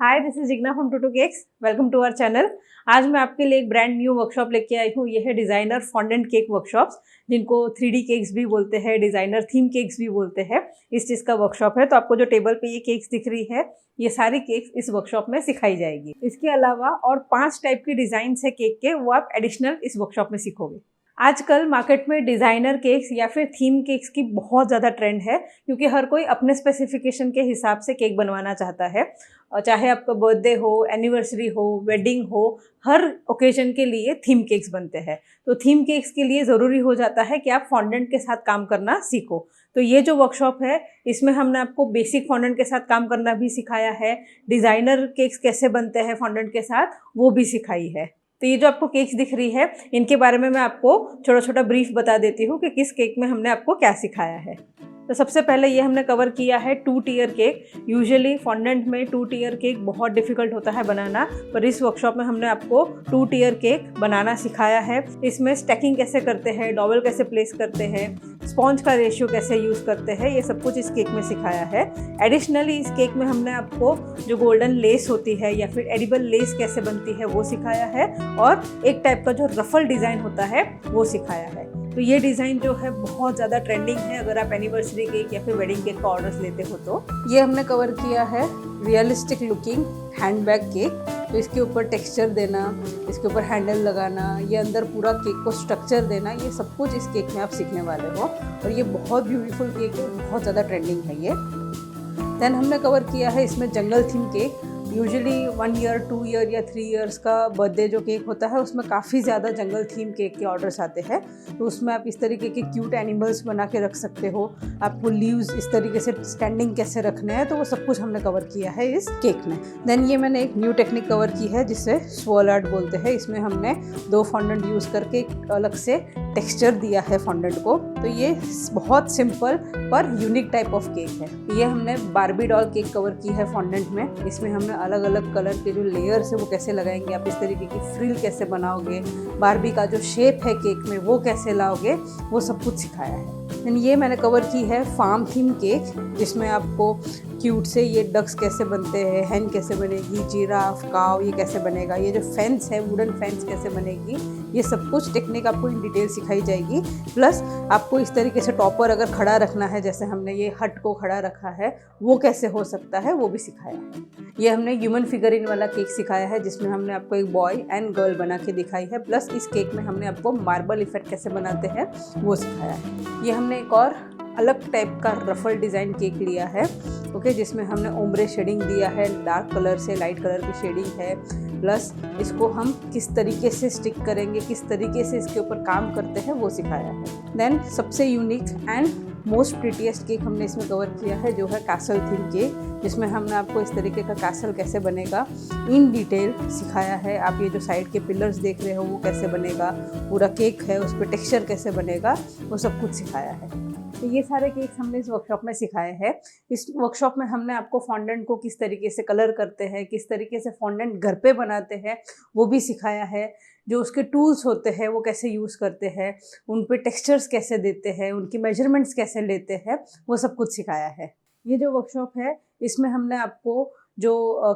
Hi, this is Jigna from two cakes. Welcome to our channel. आज मैं आपके लिए एक ब्रांड न्यू वर्कशॉप लेके आई हूँ। ये है डिज़ाइनर फॉन्डेंट केक वर्कशॉप्स, जिनको 3D केक्स भी बोलते हैं, डिज़ाइनर थीम केक्स भी बोलते हैं। इस चीज़ का वर्कशॉप है। तो आपको जो टेबल पे ये केक्स दिख रही है, ये सारी केक्स इस वर्कशॉप में सिखाई जाएगी। इसके अलावा और 5 टाइप की डिज़ाइन है केक के, वो आप एडिशनल इस वर्कशॉप में सीखोगे। आजकल मार्केट में डिज़ाइनर केक्स या फिर थीम केक्स की बहुत ज़्यादा ट्रेंड है, क्योंकि हर कोई अपने स्पेसिफिकेशन के हिसाब से केक बनवाना चाहता है। और चाहे आपका बर्थडे हो, एनिवर्सरी हो, वेडिंग हो, हर ओकेजन के लिए थीम केक्स बनते हैं। तो थीम केक्स के लिए ज़रूरी हो जाता है कि आप फॉन्डेंट के साथ काम करना सीखो। तो ये जो वर्कशॉप है, इसमें हमने आपको बेसिक फॉन्डेंट के साथ काम करना भी सिखाया है। डिज़ाइनर केक्स कैसे बनते हैं फॉन्डेंट के साथ, वो भी सिखाई है। तो ये जो आपको केक्स दिख रही है, इनके बारे में मैं आपको छोटा छोटा ब्रीफ बता देती हूँ कि किस केक में हमने आपको क्या सिखाया है। तो सबसे पहले ये हमने कवर किया है 2 टियर केक। यूजुअली फॉन्डेंट में 2 टियर केक बहुत डिफिकल्ट होता है बनाना, पर इस वर्कशॉप में हमने आपको 2 टियर केक बनाना सिखाया है। इसमें स्टैकिंग कैसे करते हैं, डॉवल कैसे प्लेस करते हैं, स्पॉन्ज का रेशियो कैसे यूज़ करते हैं, ये सब कुछ इस केक में सिखाया है। एडिशनली इस केक में हमने आपको जो गोल्डन लेस होती है या फिर एडिबल लेस कैसे बनती है वो सिखाया है, और एक टाइप का जो रफल डिज़ाइन होता है वो सिखाया है। तो ये डिज़ाइन जो है बहुत ज़्यादा ट्रेंडिंग है अगर आप एनिवर्सरी केक या फिर वेडिंग केक का ऑर्डर्स लेते हो तो। ये हमने कवर किया है रियलिस्टिक लुकिंग हैंडबैग केक। तो इसके ऊपर टेक्सचर देना, इसके ऊपर हैंडल लगाना, ये अंदर पूरा केक को स्ट्रक्चर देना, ये सब कुछ इस केक में आप सीखने वाले हो। और ये बहुत ब्यूटीफुल केक है, बहुत ज़्यादा ट्रेंडिंग है ये। देन हमने कवर किया है इसमें jungle theme cake. Usually 1 year, 2 year या 3 ईयर्स का बर्थडे जो केक होता है, उसमें काफ़ी ज़्यादा जंगल थीम केक के ऑर्डर्स आते हैं। तो उसमें आप इस तरीके के क्यूट एनिमल्स बना के रख सकते हो। आपको लीव्स इस तरीके से स्टैंडिंग कैसे रखने हैं, तो वो सब कुछ हमने कवर किया है इस केक में। देन ये मैंने एक न्यू टेक्निक कवर की है जिसे स्वॉल आर्ट बोलते हैं। इसमें हमने 2 फॉन्डेंट यूज़ करके एक अलग से टेक्सचर दिया है फॉन्डेंट को। तो ये बहुत सिंपल पर यूनिक टाइप ऑफ केक है। ये हमने बार्बी डॉल केक कवर की है फॉन्डेंट में। इसमें हमने अलग अलग कलर के जो लेयर्स है वो कैसे लगाएंगे, आप इस तरीके की फ्रिल कैसे बनाओगे, बार्बी का जो शेप है केक में वो कैसे लाओगे, वो सब कुछ सिखाया है। ये मैंने कवर की है फार्म थीम केक, जिसमें आपको क्यूट से ये डक्स कैसे बनते हैं, हैन कैसे बनेगी, जिराफ, काव ये कैसे बनेगा, ये जो फेंस है वुडन फेंस कैसे बनेगी, ये सब कुछ टेक्निक आपको इन डिटेल सिखाई जाएगी। प्लस आपको इस तरीके से टॉपर अगर खड़ा रखना है, जैसे हमने ये हट को खड़ा रखा है, वो कैसे हो सकता है वो भी सिखाया है। ये हमने ह्यूमन फिगरिन वाला केक सिखाया है, जिसमें हमने आपको एक बॉय एंड गर्ल बना के दिखाई है। प्लस इस केक में हमने आपको मार्बल इफेक्ट कैसे बनाते हैं वो सिखाया है। ये हमने एक और अलग टाइप का रफल डिज़ाइन केक लिया है, ओके, जिसमें हमने ओम्ब्रे शेडिंग दिया है, डार्क कलर से लाइट कलर की शेडिंग है। प्लस इसको हम किस तरीके से स्टिक करेंगे, किस तरीके से इसके ऊपर काम करते हैं वो सिखाया है। देन सबसे unique and most prettiest cake हमने इसमें कवर किया है, जो है कैसल थीम केक, जिसमें हमने आपको इस तरीके का कैसल कैसे बनेगा इन डिटेल सिखाया है। आप ये जो साइड के पिलर्स देख रहे हो वो कैसे बनेगा, पूरा केक है उस पर टेक्सचर कैसे बनेगा, वो सब कुछ सिखाया है। तो ये सारे केक्स हमने इस वर्कशॉप में सिखाए हैं। इस वर्कशॉप में हमने आपको फॉन्डेंट को किस तरीके से कलर करते हैं, किस तरीके से फॉन्डेंट घर पे बनाते हैं वो भी सिखाया है। जो उसके टूल्स होते हैं वो कैसे यूज़ करते हैं, उन पे टेक्सचर्स कैसे देते हैं, उनकी मेजरमेंट्स कैसे लेते हैं, वो सब कुछ सिखाया है। ये जो वर्कशॉप है, इसमें हमने आपको जो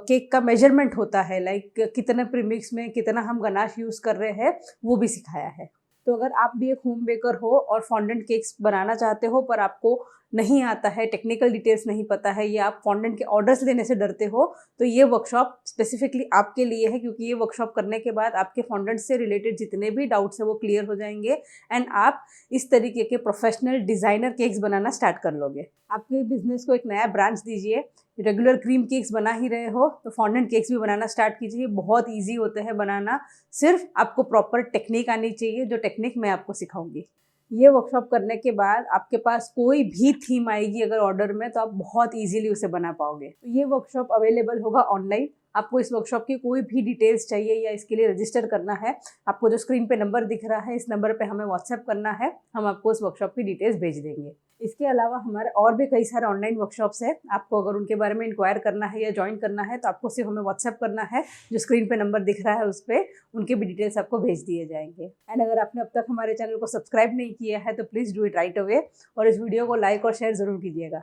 केक का मेजरमेंट होता है, लाइक कितने प्रीमिक्स में कितना हम गनाश यूज़ कर रहे हैं, वो भी सिखाया है। तो अगर आप भी एक होम बेकर हो और फॉन्डेंट केक्स बनाना चाहते हो, पर आपको नहीं आता है, टेक्निकल डिटेल्स नहीं पता है, या आप फॉन्डेंट के ऑर्डर्स लेने से डरते हो, तो ये वर्कशॉप स्पेसिफिकली आपके लिए है। क्योंकि ये वर्कशॉप करने के बाद आपके फॉन्डेंट से रिलेटेड जितने भी डाउट्स है वो क्लियर हो जाएंगे, एंड आप इस तरीके के प्रोफेशनल डिज़ाइनर केक्स बनाना स्टार्ट कर लोगे। आपके बिजनेस को एक नया ब्रांच दीजिए। रेगुलर क्रीम केक्स बना ही रहे हो तो फॉन्डेंट केक्स भी बनाना स्टार्ट कीजिए। बहुत ईजी होते हैं बनाना, सिर्फ आपको प्रॉपर टेक्निक आनी चाहिए, जो टेक्निक मैं आपको सिखाऊंगी। ये वर्कशॉप करने के बाद आपके पास कोई भी थीम आएगी अगर ऑर्डर में, तो आप बहुत इजीली उसे बना पाओगे। तो ये वर्कशॉप अवेलेबल होगा ऑनलाइन। आपको इस वर्कशॉप की कोई भी डिटेल्स चाहिए या इसके लिए रजिस्टर करना है, आपको जो स्क्रीन पे नंबर दिख रहा है, इस नंबर पे हमें व्हाट्सएप करना है, हम आपको उस वर्कशॉप की डिटेल्स भेज देंगे। इसके अलावा हमारे और भी कई सारे ऑनलाइन वर्कशॉप्स हैं। आपको अगर उनके बारे में इंक्वायर करना है या ज्वाइन करना है, तो आपको सिर्फ हमें व्हाट्सएप करना है, जो स्क्रीन पे नंबर दिख रहा है उस पर उनके भी डिटेल्स आपको भेज दिए जाएंगे। एंड अगर आपने अब तक हमारे चैनल को सब्सक्राइब नहीं किया है तो please do it right away, और इस वीडियो को लाइक और शेयर ज़रूर कीजिएगा।